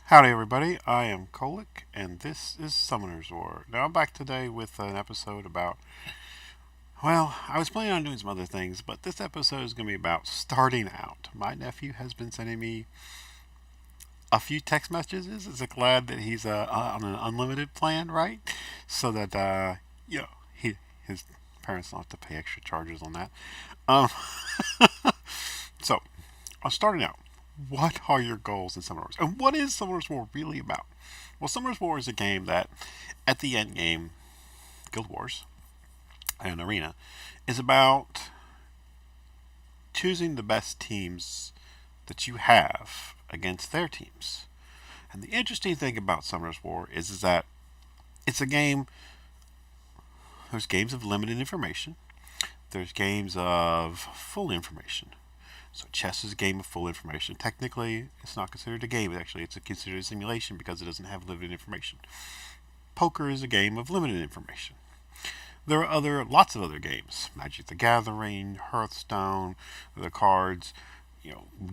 Howdy, everybody. I am Kolik, and this is Summoner's War. Now, I'm back today with an episode about. Well, I was planning on doing some other things, but this episode is going to be about starting out. My nephew has been sending me a few text messages. Is glad that he's on an unlimited plan, right? So that his parents don't have to pay extra charges on that. Um, so, starting out. What are your goals in Summoners War? And what is Summoners War really about? Well, Summoners War is a game that, at the end game, Guild Wars and Arena, is about choosing the best teams that you have against their teams. And the interesting thing about Summoners War is that it's a game. There's games of limited information. There's games of full information. So chess is a game of full information. Technically, it's not considered a game. Actually, it's considered a simulation because it doesn't have limited information. Poker is a game of limited information. There are lots of other games. Magic the Gathering, Hearthstone, the cards,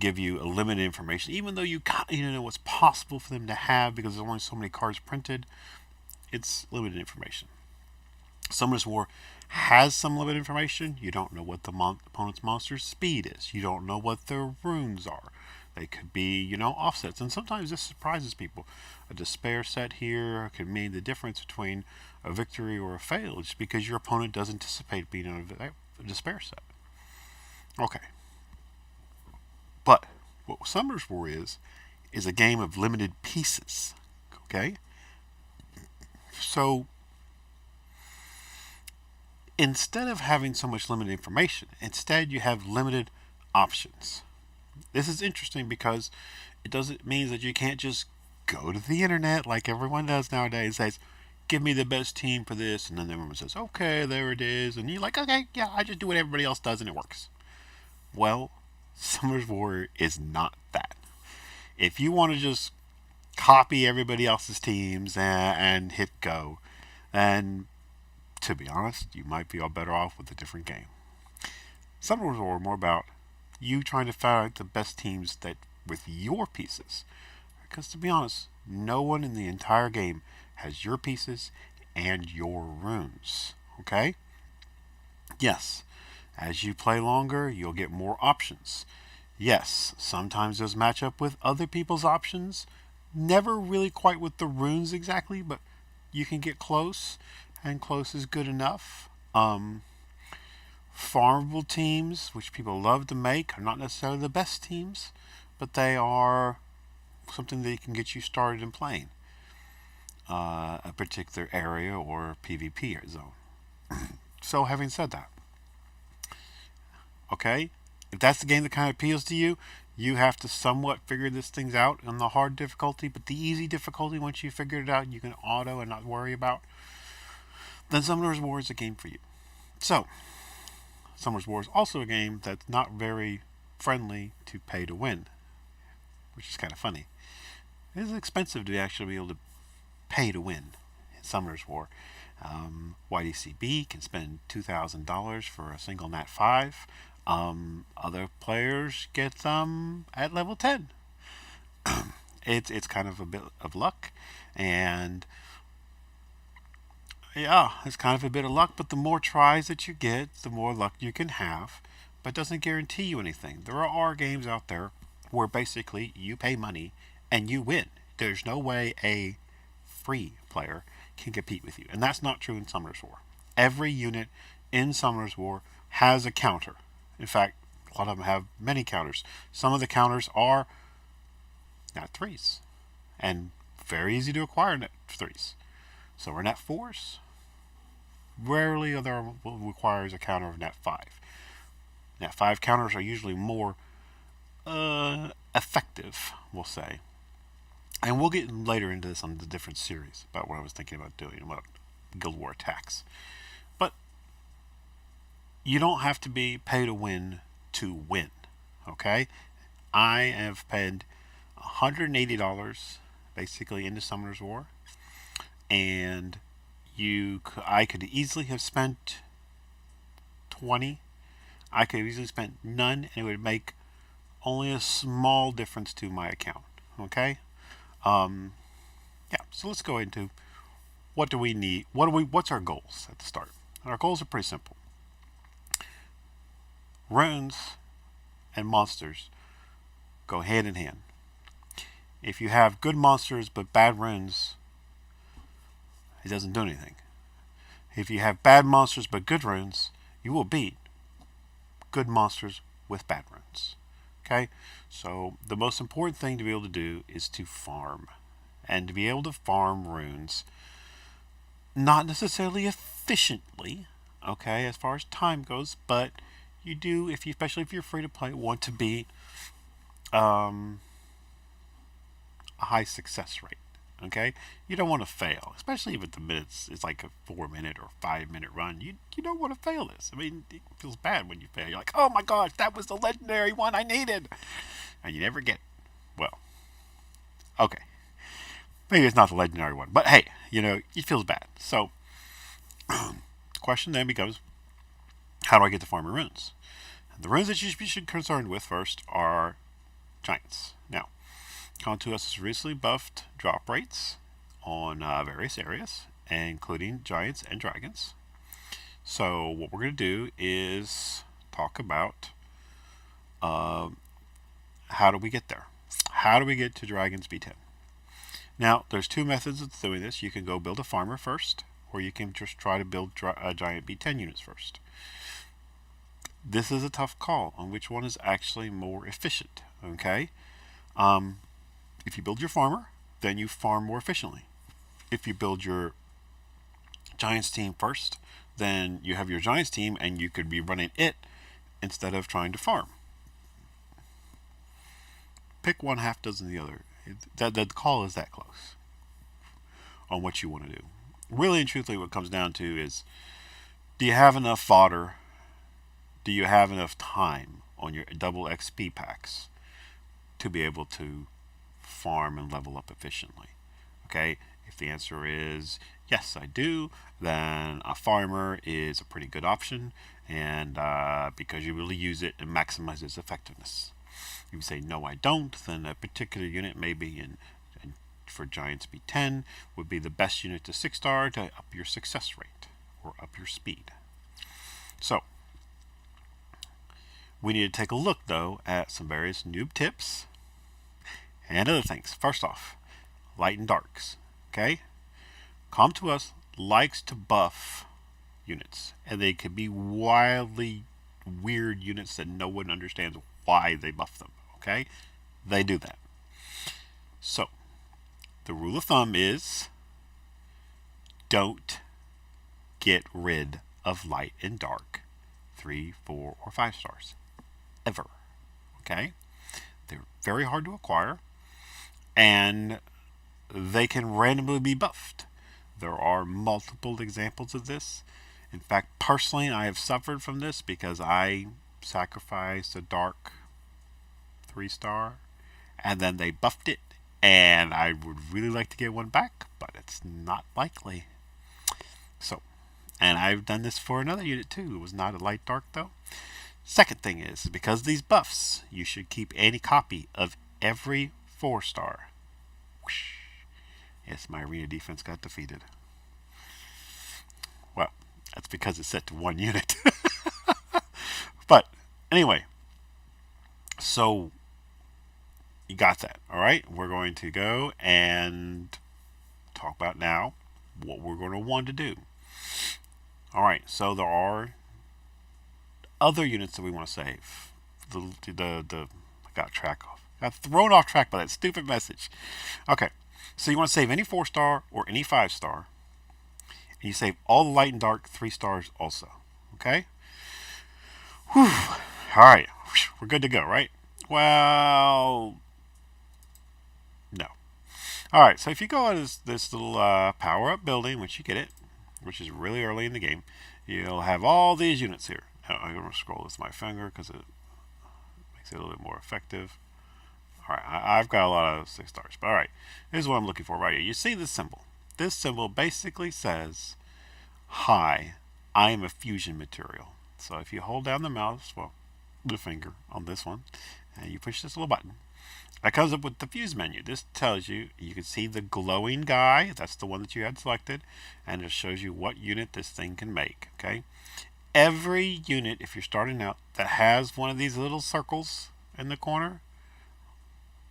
give you a limited information. Even though you know what's possible for them to have because there's only so many cards printed, it's limited information. Summoners War has some limited information. You don't know what the opponent's monster's speed is. You don't know what their runes are. They could be, offsets. And sometimes this surprises people. A despair set here could mean the difference between a victory or a fail just because your opponent doesn't anticipate being a despair set. Okay. But what Summoners War is a game of limited pieces. Okay? So instead of having so much limited information, instead you have limited options. This is interesting because it doesn't mean that you can't just go to the internet like everyone does nowadays and says, give me the best team for this, and then everyone says, okay, there it is, and you're like, okay, yeah, I just do what everybody else does and it works. Well, Summoners War is not that. If you want to just copy everybody else's teams and hit go, then to be honest, you might be all better off with a different game. Summoners War are more about you trying to find the best teams that with your pieces. Because to be honest, no one in the entire game has your pieces and your runes. Okay? Yes, as you play longer, you'll get more options. Yes, sometimes those match up with other people's options. Never really quite with the runes exactly, but you can get close, and close is good enough. Farmable teams, which people love to make, are not necessarily the best teams, but they are something that can get you started in playing a particular area or PvP zone. So, having said that, okay, if that's the game that kind of appeals to you, you have to somewhat figure this things out on the hard difficulty, but the easy difficulty, once you figure it out, you can auto and not worry about, then Summoner's War is a game for you. So, Summoners War is also a game that's not very friendly to pay to win, which is kind of funny. It is expensive to actually be able to pay to win in Summoners War. YDCB can spend $2,000 for a single Nat 5. Other players get them at level 10. It's kind of a bit of luck, and yeah, it's kind of a bit of luck, but the more tries that you get, the more luck you can have. But it doesn't guarantee you anything. There are games out there where basically you pay money and you win. There's no way a free player can compete with you. And that's not true in Summoners War. Every unit in Summoners War has a counter. In fact, a lot of them have many counters. Some of the counters are Nat 3s and very easy to acquire Nat 3s. So we're Nat 4s. Rarely other requires a counter of Nat 5. Nat 5 counters are usually more effective, we'll say. And we'll get later into this on the different series about what I was thinking about doing about Guild War attacks. But you don't have to be pay to win to win. Okay? I have paid $180 basically into Summoner's War, and I could easily have spent 20. I could have easily spent none, and it would make only a small difference to my account. Okay? Um, yeah, so let's go into what do we need? What's our goals at the start? Our goals are pretty simple. Runes and monsters go hand in hand. If you have good monsters but bad runes, it doesn't do anything. If you have bad monsters but good runes, you will beat good monsters with bad runes. Okay? So the most important thing to be able to do is to farm. And to be able to farm runes, not necessarily efficiently, okay, as far as time goes, but you do, if you, especially if you're free to play, want to be um, a high success rate. Okay, you don't want to fail, especially if the minutes it's like a 4 minute or 5 minute run. You don't want to fail this. I mean, it feels bad when you fail. You're like, oh my gosh, that was the legendary one I needed, and you never get it. Well, okay, maybe it's not the legendary one, but hey, it feels bad. So, the question then becomes, how do I get to farming runes? And the runes that you should be concerned with first are giants. Now, Contuos has recently buffed drop rates on various areas, including giants and dragons. So what we're going to do is talk about how do we get there? How do we get to dragons B10? Now, there's two methods of doing this. You can go build a farmer first, or you can just try to build giant B10 units first. This is a tough call on which one is actually more efficient. Okay, if you build your farmer, then you farm more efficiently. If you build your giants team first, then you have your giants team and you could be running it instead of trying to farm. Pick one, half dozen the other. The call is that close on what you want to do. Really and truthfully, what it comes down to is, do you have enough fodder? Do you have enough time on your double XP packs to be able to farm and level up efficiently? Okay, if the answer is yes, I do, then a farmer is a pretty good option, and because you really use it and maximize its effectiveness. If you say no, I don't, then a particular unit maybe for Giants B10 would be the best unit to 6-star to up your success rate or up your speed. So we need to take a look though at some various noob tips and other things. First off, light and darks. Okay? Contuos likes to buff units, and they can be wildly weird units that no one understands why they buff them. Okay? They do that. So, the rule of thumb is don't get rid of light and dark 3, 4, or 5 stars. Ever. Okay? They're very hard to acquire, and they can randomly be buffed. There are multiple examples of this. In fact, personally, I have suffered from this because I sacrificed a dark 3-star and then they buffed it, and I would really like to get one back, but it's not likely. So, and I've done this for another unit too. It was not a light dark though. Second thing is, because of these buffs, you should keep any copy of every 4-star. Whoosh. Yes, my arena defense got defeated. Well, that's because it's set to 1 unit. But anyway, so you got that. All right, we're going to go and talk about now what we're going to want to do. All right, so there are other units that we want to save. I got track off. Got thrown off track by that stupid message. Okay, so you want to save any 4-star or any 5-star, and you save all the light and dark 3 stars also. Okay. Whew. All right, we're good to go, right? Well, no. All right, so if you go on this little power-up building, once you get it, which is really early in the game, you'll have all these units here. Now, I'm going to scroll with my finger because it makes it a little bit more effective. All right, I've got a lot of 6 stars, but all right, here's what I'm looking for right here. You see this symbol? This symbol basically says, "Hi, I am a fusion material." So if you hold down the mouse, well, the finger on this one, and you push this little button, That comes up with the fuse menu. This tells you, you can see the glowing guy, that's the one that you had selected, and it shows you what unit this thing can make, okay? Every unit, if you're starting out, that has one of these little circles in the corner,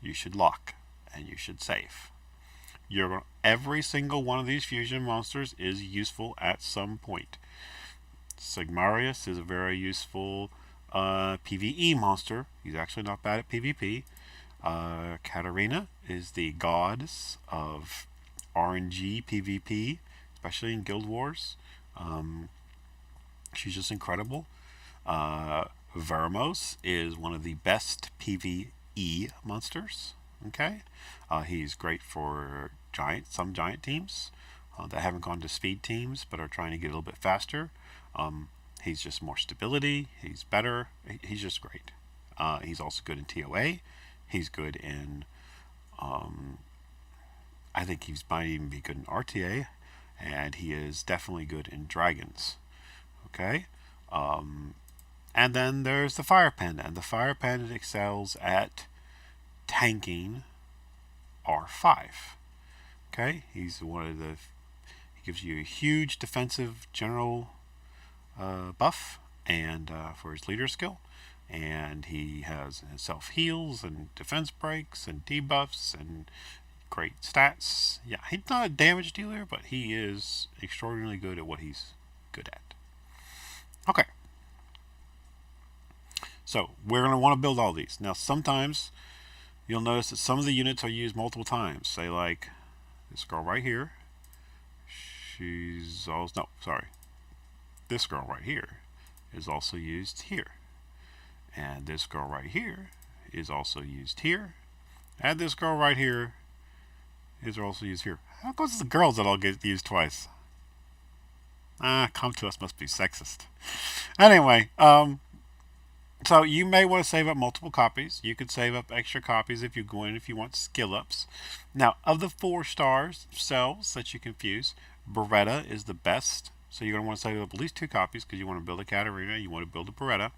you should lock and you should save. Every single one of these fusion monsters is useful at some point. Sigmarius is a very useful PvE monster. He's actually not bad at PvP. Katarina is the goddess of RNG PvP, especially in Guild Wars. She's just incredible. Vermos is one of the best PvE monsters. Okay, he's great for some giant teams that haven't gone to speed teams but are trying to get a little bit faster. He's just more stability. He's better. He's just great. He's also good in TOA. He's good in, I think he might even be good in RTA, and he is definitely good in dragons. Okay, and then there's the Fire Panda, and the Fire Panda excels at tanking R5. Okay, he gives you a huge defensive general buff and for his leader skill, and he has self heals and defense breaks and debuffs and great stats. Yeah, he's not a damage dealer, but he is extraordinarily good at what he's good at. Okay, so we're going to want to build all these. Now sometimes you'll notice that some of the units are used multiple times. Say like this girl right here. This girl right here is also used here. And this girl right here is also used here. And this girl right here is also used here. How come it's the girls that all get used twice? Come to us must be sexist. Anyway, so you may want to save up multiple copies. You could save up extra copies if you go in if you want skill ups. Now, of the 4 stars cells that you can fuse, Beretta is the best. So you're going to want to save up at least 2 copies because you want to build a Katarina, you want to build a Beretta.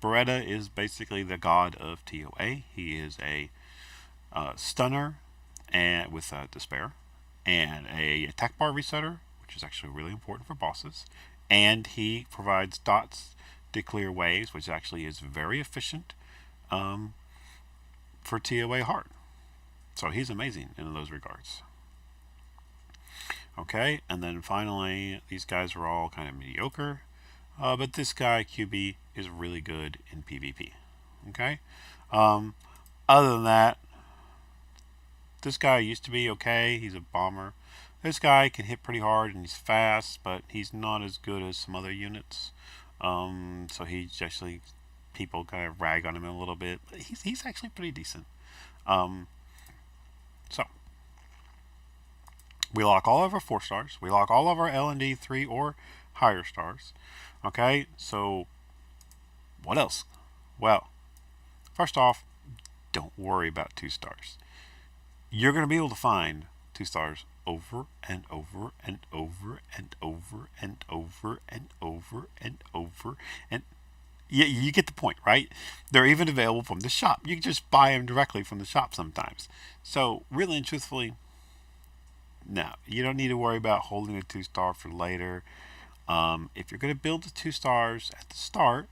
Beretta is basically the god of TOA. He is a stunner and with despair, and a attack bar resetter, which is actually really important for bosses. And he provides dots to clear waves, which actually is very efficient for TOA hard. So he's amazing in those regards. Okay, and then finally, these guys are all kind of mediocre, but this guy, QB, is really good in PvP. Okay, other than that, this guy used to be okay. He's a bomber. This guy can hit pretty hard and he's fast, but he's not as good as some other units. So he's actually, people kind of rag on him a little bit, but he's actually pretty decent. So we lock all of our 4 stars. We lock all of our L&D 3 or higher stars. Okay, so what else? Well, first off, don't worry about 2 stars. You're going to be able to find 2 stars over and over and over and over and over and over and over, and you get the point, right? They're even available from the shop. You can just buy them directly from the shop sometimes. So really and truthfully, no, you don't need to worry about holding a 2-star for later. If you're going to build the 2 stars at the start,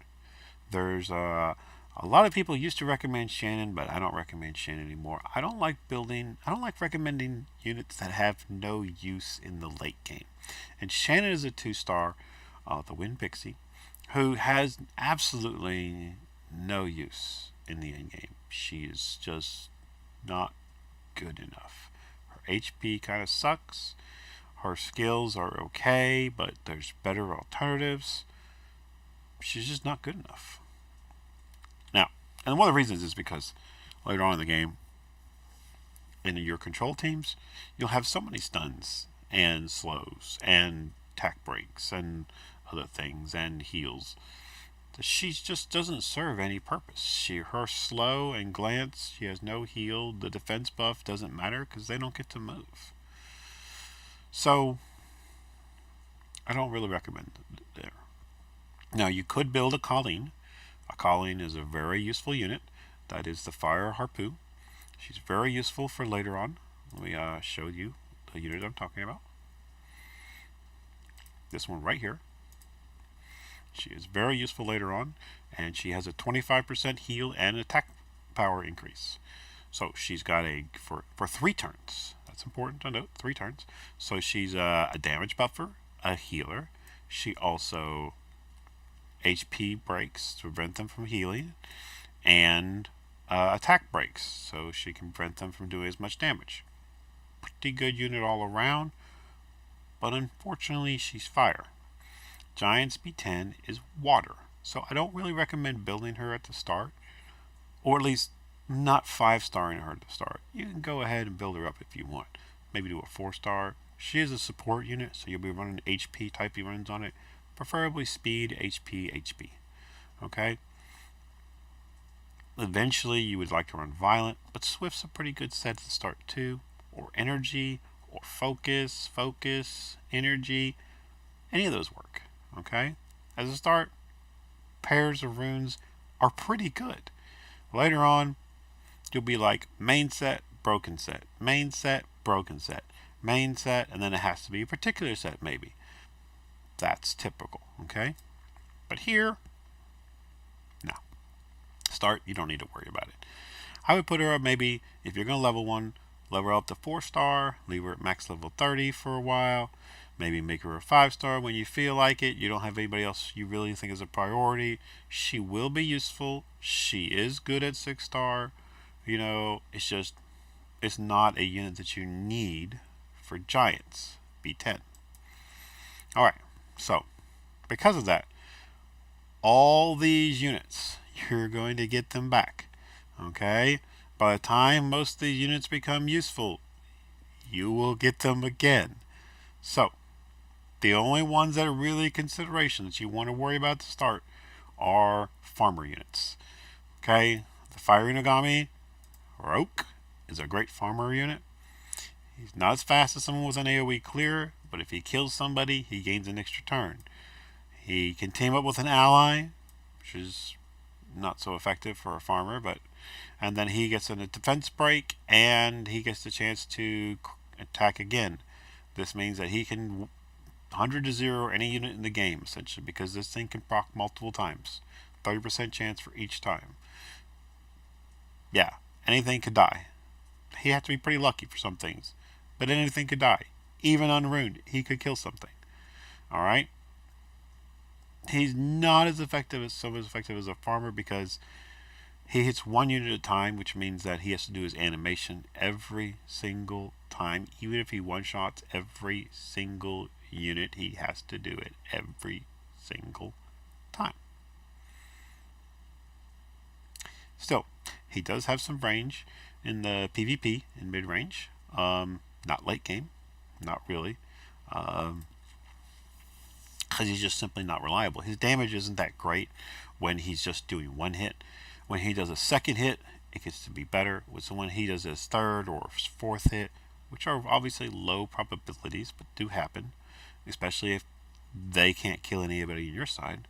there's a lot of people used to recommend Shannon, but I don't recommend Shannon anymore. I don't like recommending units that have no use in the late game. And Shannon is a 2-star, the Wind Pixie, who has absolutely no use in the end game. She is just not good enough. Her HP kind of sucks. Her skills are okay, but there's better alternatives. She's just not good enough. Now, and one of the reasons is because later on in the game, in your control teams, you'll have so many stuns and slows and tack breaks and other things and heals. She just doesn't serve any purpose. Her slow and glance, she has no heal. The defense buff doesn't matter because they don't get to move. So I don't really recommend it there. Now you could build a Colleen. A Colleen is a very useful unit. That is the Fire Harpoo. She's very useful for later on. Let me show you the unit I'm talking about. This one right here. She is very useful later on, and she has a 25% heal and attack power increase. So she's got for 3 turns. That's important to note, 3 turns. So she's a damage buffer, a healer. She also HP breaks to prevent them from healing, and attack breaks, so she can prevent them from doing as much damage. Pretty good unit all around, but unfortunately she's fire. Giant speed 10 is water, so I don't really recommend building her at the start, or at least not 5-starring her at the start. You can go ahead and build her up if you want. Maybe do a 4-star. She is a support unit, so you'll be running HP type runs on it, preferably speed, HP. Okay? Eventually you would like to run violent, but Swift's a pretty good set to start too, or energy, or focus, energy. Any of those work. Okay? As a start, pairs of runes are pretty good. Later on, you'll be like main set, broken set, main set, broken set, main set, and then it has to be a particular set maybe. That's typical, okay? But here, no. Start, you don't need to worry about it. I would put her up maybe, if you're going to level 1, level her up to 4-star, leave her at max level 30 for a while, maybe make her a 5-star when you feel like it. You don't have anybody else you really think is a priority. She will be useful. She is good at 6-star. You know, it's just, it's not a unit that you need for Giants, B10. Alright, so, because of that, all these units, you're going to get them back. Okay? By the time most of these units become useful, you will get them again. So, the only ones that are really consideration that you want to worry about to start are farmer units. Okay? The Fire Inugami, Roke, is a great farmer unit. He's not as fast as someone with an AoE clear, but if he kills somebody, he gains an extra turn. He can team up with an ally, which is not so effective for a farmer, and then he gets a defense break, and he gets the chance to attack again. This means that he can 100 to 0 any unit in the game, essentially, because this thing can proc multiple times. 30% chance for each time. Yeah, anything could die. He had to be pretty lucky for some things, but anything could die. Even unruined, he could kill something. Alright? He's not as effective as a farmer because he hits 1 unit at a time, which means that he has to do his animation every single time. Even if he one-shots every single unit, he has to do it every single time. Still, he does have some range in the PvP in mid-range. Not late game, not really. Because he's just simply not reliable. His damage isn't that great when he's just doing 1 hit. When he does a 2nd hit, it gets to be better. So when he does his 3rd or 4th hit, which are obviously low probabilities, but do happen, especially if they can't kill anybody on your side,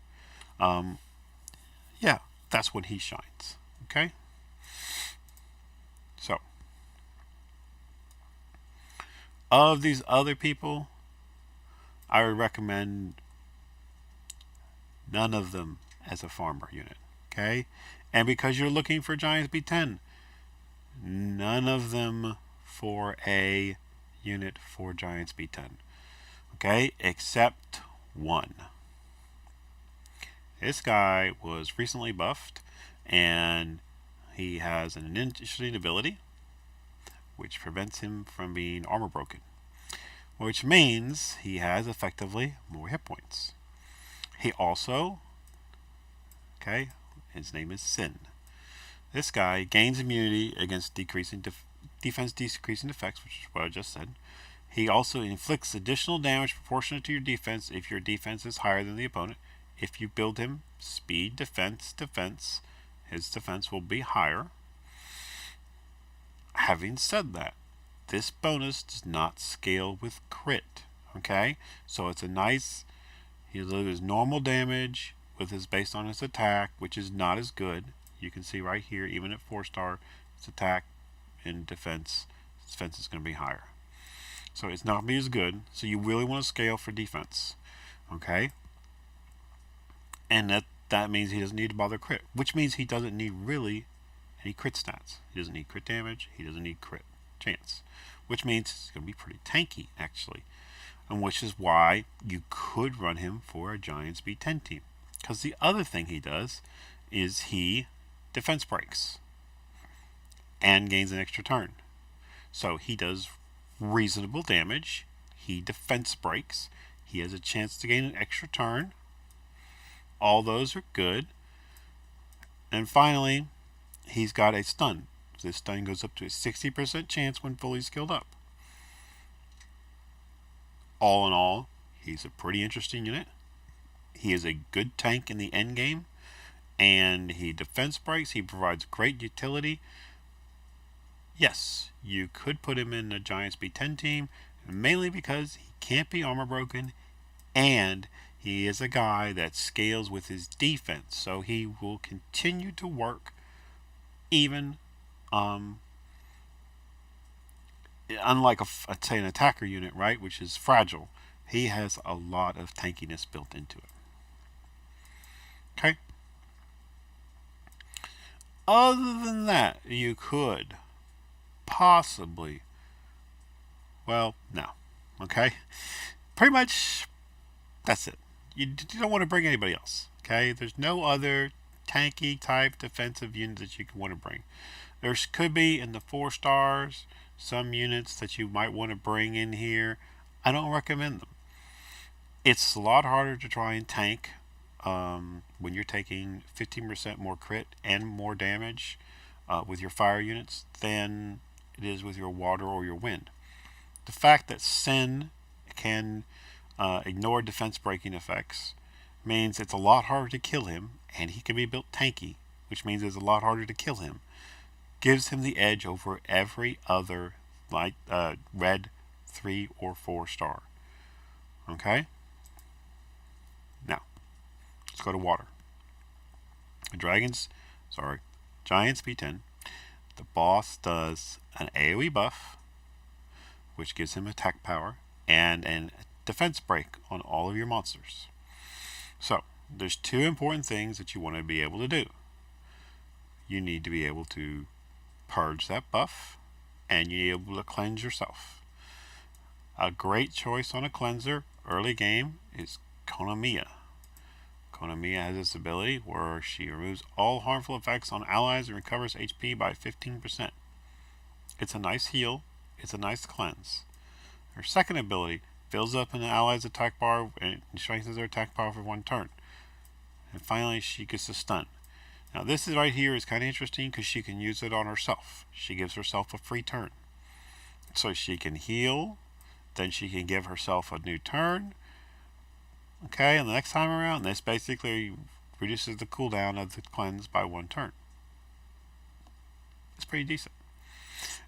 yeah, that's when he shines. Okay? So, of these other people, I would recommend none of them as a farmer unit. Okay? And because you're looking for Giants B10, none of them for a unit for Giants B10. Okay? Except one. This guy was recently buffed, and he has an interesting ability which prevents him from being armor broken, which means he has effectively more hit points. He also, okay, his name is Sin. This guy gains immunity against decreasing defense decreasing effects, which is what I just said. He also inflicts additional damage proportionate to your defense if your defense is higher than the opponent. If you build him speed, defense, his defense will be higher. Having said that, this bonus does not scale with crit. Okay? So it's a nice, he delivers normal damage with his based on his attack, which is not as good. You can see right here, even at 4-star, his attack in defense. Defense is going to be higher. So it's not going to be as good. So you really want to scale for defense. Okay? And that means he doesn't need to bother crit, which means he doesn't need really any crit stats. He doesn't need crit damage. He doesn't need crit chance, which means it's going to be pretty tanky, actually. And which is why you could run him for a Giant Speed 10 team. Because the other thing he does is he defense breaks and gains an extra turn. So he does reasonable damage. He defense breaks. He has a chance to gain an extra turn. All those are good. And finally, he's got a stun. This stun goes up to a 60% chance when fully skilled up. All in all, he's a pretty interesting unit. He is a good tank in the end game, and he defense breaks. He provides great utility. Yes, you could put him in a Giant Speed 10 team, mainly because he can't be armor broken, and he is a guy that scales with his defense, so he will continue to work even unlike say an attacker unit, right, which is fragile. He has a lot of tankiness built into it. Okay. Other than that, you could possibly, well, no. Okay. Pretty much that's it. You don't want to bring anybody else. Okay. There's no other tanky type defensive unit that you could want to bring. There could be in the 4 stars some units that you might want to bring in here. I don't recommend them. It's a lot harder to try and tank when you're taking 15% more crit and more damage with your fire units than it is with your water or your wind. The fact that Sen can ignore defense breaking effects means it's a lot harder to kill him, and he can be built tanky, which means it's a lot harder to kill him. Gives him the edge over every other red 3 or 4 star. Okay? Now, let's go to water. Giant Speed 10. The boss does an AoE buff, which gives him attack power, and a defense break on all of your monsters. So, there's 2 important things that you want to be able to do. You need to be able to purge that buff, and you're able to cleanse yourself. A great choice on a cleanser early game is Konamiya. Konamiya has this ability where she removes all harmful effects on allies and recovers HP by 15%. It's a nice heal. It's a nice cleanse. Her second ability fills up an ally's attack bar and strengthens their attack power for 1 turn. And finally, she gets a stun. Now this is right here is kind of interesting because she can use it on herself. She gives herself a free turn. So she can heal, then she can give herself a new turn. Okay, and the next time around, this basically reduces the cooldown of the cleanse by 1 turn. It's pretty decent.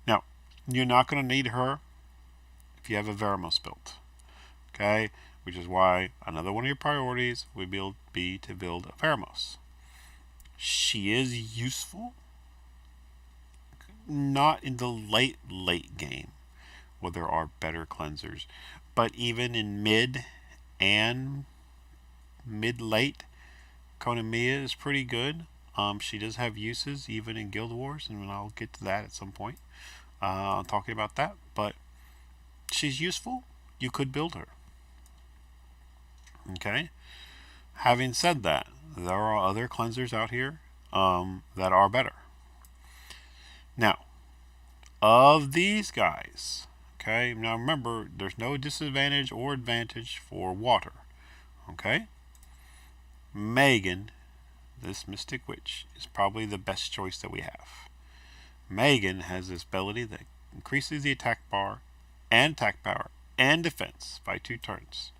Now, you're not going to need her if you have a Veramos built. Okay, which is why another one of your priorities would be to build a Veramos. She is useful, not in the late game, where there are better cleansers, but even in mid and mid-late, Konamiya is pretty good. She does have uses even in Guild Wars, and I'll get to that at some point. I'm talking about that, but she's useful. You could build her. Okay. Having said that, there are other cleansers out here that are better. Now, of these guys, okay, now remember, there's no disadvantage or advantage for water. Okay? Megan, this Mystic Witch, is probably the best choice that we have. Megan has this ability that increases the attack bar and attack power and defense by 2 turns.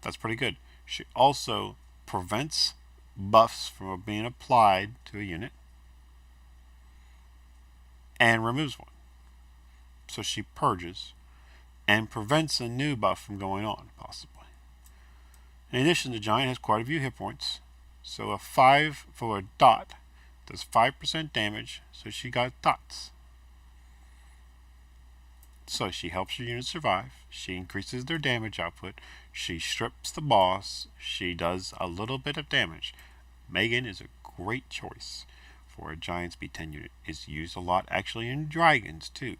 That's pretty good. She also prevents buffs from being applied to a unit and removes one. So she purges and prevents a new buff from going on, possibly. In addition, the giant has quite a few hit points. So a 5 for a dot does 5% damage, so she got dots. So she helps your units survive. She increases their damage output. She strips the boss. She does a little bit of damage. Megan is a great choice for a giant speed 10 unit. It's used a lot actually in dragons too.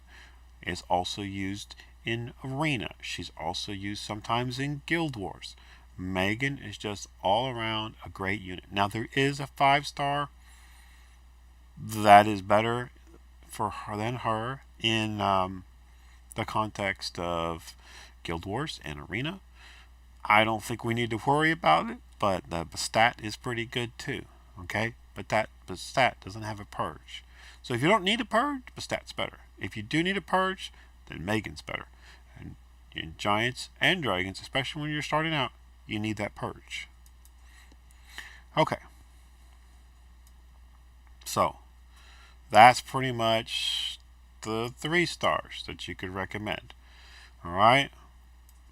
It's also used in arena. She's also used sometimes in guild wars. Megan is just all around a great unit. Now there is a 5-star that is better for her than her in the context of guild wars and arena. I don't think we need to worry about it, but the stat is pretty good too. Okay, but that stat doesn't have a purge. So if you don't need a purge, Bastat's better. If you do need a purge, then Megan's better. And in giants and dragons, especially when you're starting out, you need that purge. Okay. So that's pretty much the 3 stars that you could recommend. Alright?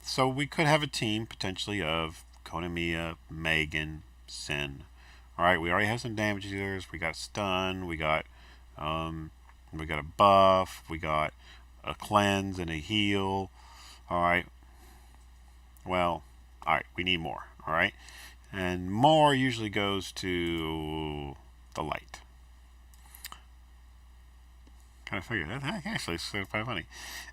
So we could have a team potentially of Konamiya, Megan, Sin. Alright, we already have some damage dealers. We got stun, we got a buff, we got a cleanse and a heal. Alright. Well, alright, we need more. Alright. And more usually goes to the light. Kind of figured that actually is kind of funny.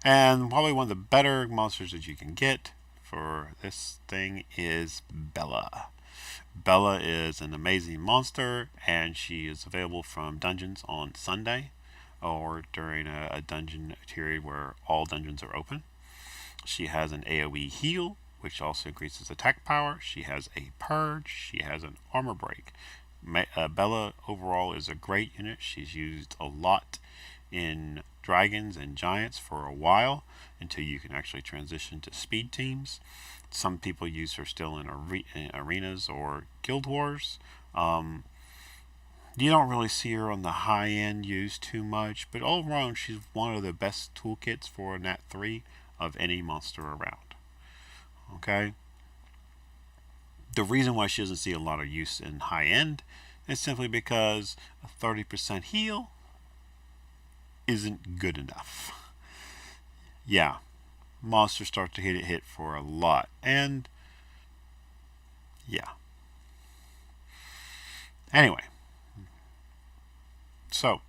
And probably one of the better monsters that you can get for this thing is Bella. Bella is an amazing monster, and she is available from dungeons on Sunday or during a dungeon period where all dungeons are open. She has an AoE heal, which also increases attack power. She has a purge. She has an armor break. Bella overall is a great unit. She's used a lot in dragons and giants for a while until you can actually transition to speed teams. Some people use her still in arenas or guild wars. You don't really see her on the high end used too much, but all around she's one of the best toolkits for Nat 3 of any monster around. Okay? The reason why she doesn't see a lot of use in high end is simply because a 30% heal isn't good enough. Yeah, monsters start to hit for a lot, and yeah. Anyway, so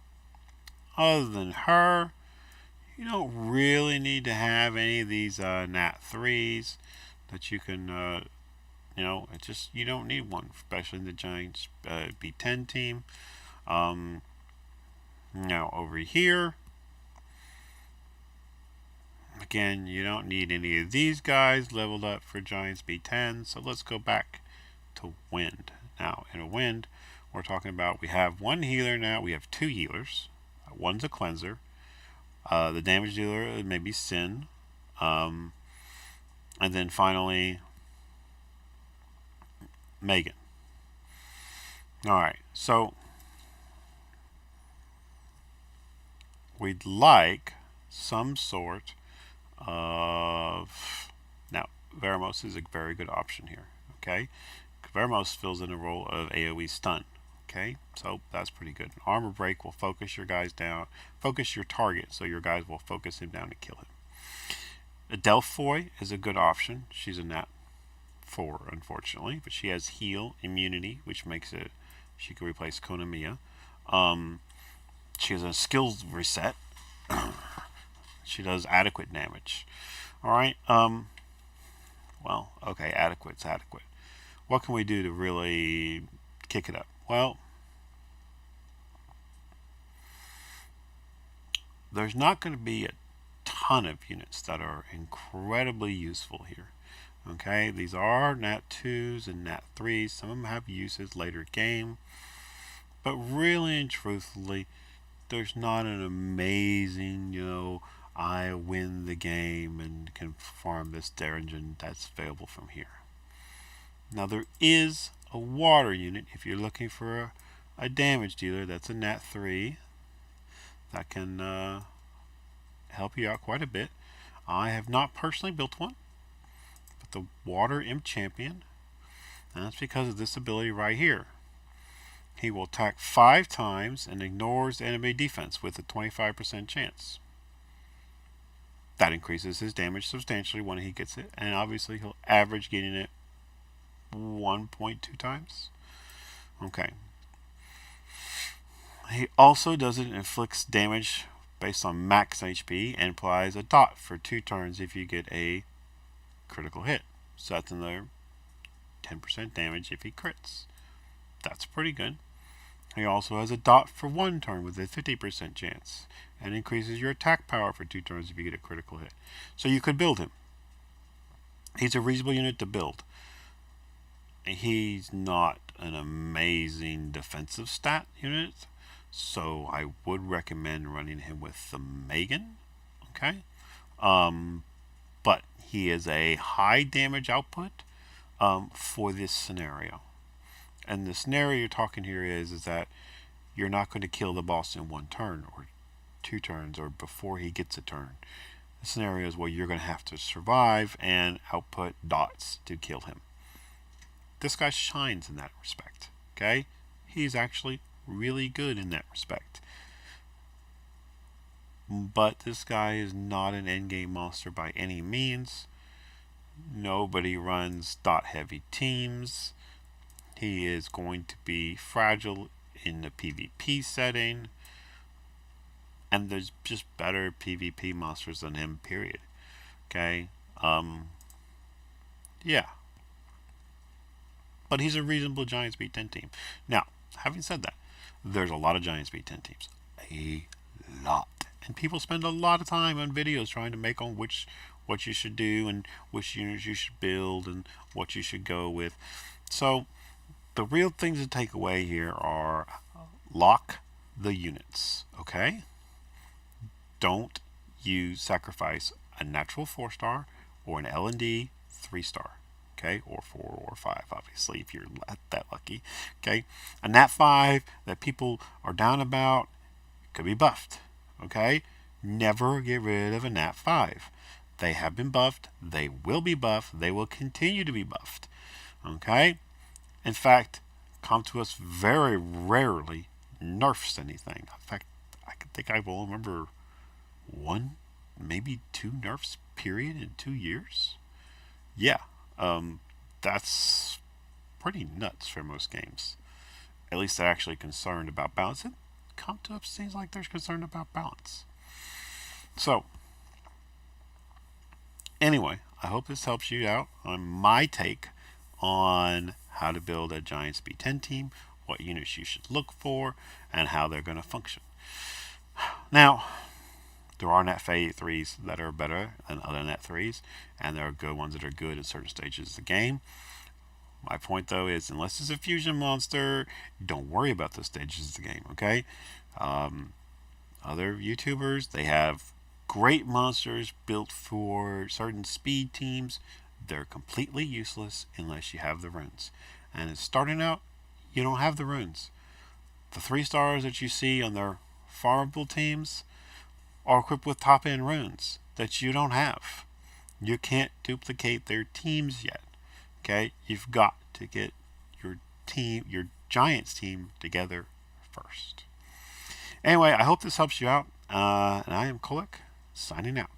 other than her, you don't really need to have any of these Nat 3s that you can, it's just you don't need one, especially in the Giants B10 team. Now over here, again, you don't need any of these guys leveled up for Giants B10. So let's go back to Wind. Now in a Wind, we're talking about we have one healer now. We have 2 healers. One's a cleanser. The damage dealer may be Sin. And then finally, Megan. Alright, so we'd like some sort of... Now, Veramos is a very good option here. Okay? Veramos fills in the role of AoE stun. Okay? So that's pretty good. Armor break will focus your guys down, focus your target, so your guys will focus him down to kill him. Adelphoi is a good option. She's a Nat 4, unfortunately, but she has heal, immunity, which makes it she can replace Konamiya. She has a skills reset. She does adequate damage. Alright, well, okay, adequate's adequate. What can we do to really kick it up? Well, there's not going to be a ton of units that are incredibly useful here. Okay, these are Nat 2s and Nat 3s. Some of them have uses later game. But really and truthfully, there's not an amazing, I win the game and can farm this dungeon that's available from here. Now there is a water unit if you're looking for a damage dealer that's a Nat 3 that can help you out quite a bit. I have not personally built one, but the Water Imp Champion, and that's because of this ability right here. He will attack 5 times and ignores enemy defense with a 25% chance. That increases his damage substantially when he gets it, and obviously he'll average getting it 1.2 times. Okay. He also doesn't inflicts damage based on max HP and applies a dot for 2 turns if you get a critical hit. So that's another 10% damage if he crits. That's pretty good. He also has a dot for 1 turn with a 50% chance and increases your attack power for 2 turns if you get a critical hit. So you could build him. He's a reasonable unit to build. He's not an amazing defensive stat unit, so I would recommend running him with the Megan. Okay, but he is a high damage output for this scenario. And the scenario you're talking here is that you're not going to kill the boss in 1 turn or 2 turns or before he gets a turn. The scenario is where you're going to have to survive and output dots to kill him. This guy shines in that respect. Okay, he's actually really good in that respect. But this guy is not an endgame monster by any means. Nobody runs dot heavy teams. He is going to be fragile in the PvP setting. And there's just better PvP monsters than him, period. Okay? Yeah. But he's a reasonable Giant Speed 10 team. Now, having said that, there's a lot of Giant Speed 10 teams. A lot. And people spend a lot of time on videos trying to make on what you should do and which units you should build and what you should go with. So, the real things to take away here are lock the units, okay? Don't sacrifice a natural 4-star or an L&D 3-star. Okay, or 4 or 5, obviously, if you're that lucky. Okay, a Nat 5 that people are down about could be buffed. Okay, never get rid of a Nat 5. They have been buffed. They will be buffed. They will continue to be buffed. Okay, in fact, Comtuos very rarely nerfs anything. In fact, I think I will remember 1, maybe 2 nerfs period in 2 years. Yeah. That's pretty nuts for most games. At least they're actually concerned about balance. And Comtuos seems like they're concerned about balance. So, anyway, I hope this helps you out on my take on how to build a Giant Speed 10 team, what units you should look for, and how they're going to function. Now, there are Nat 3s that are better than other Nat 3s, and there are good ones that are good at certain stages of the game. My point, though, is unless it's a fusion monster, don't worry about those stages of the game, okay? Other YouTubers, they have great monsters built for certain speed teams. They're completely useless unless you have the runes. And it's starting out, you don't have the runes. The 3-stars that you see on their farmable teams are equipped with top-end runes that you don't have. You can't duplicate their teams yet. Okay? You've got to get your team, your Giants team together first. Anyway, I hope this helps you out. And I am Kolek, signing out.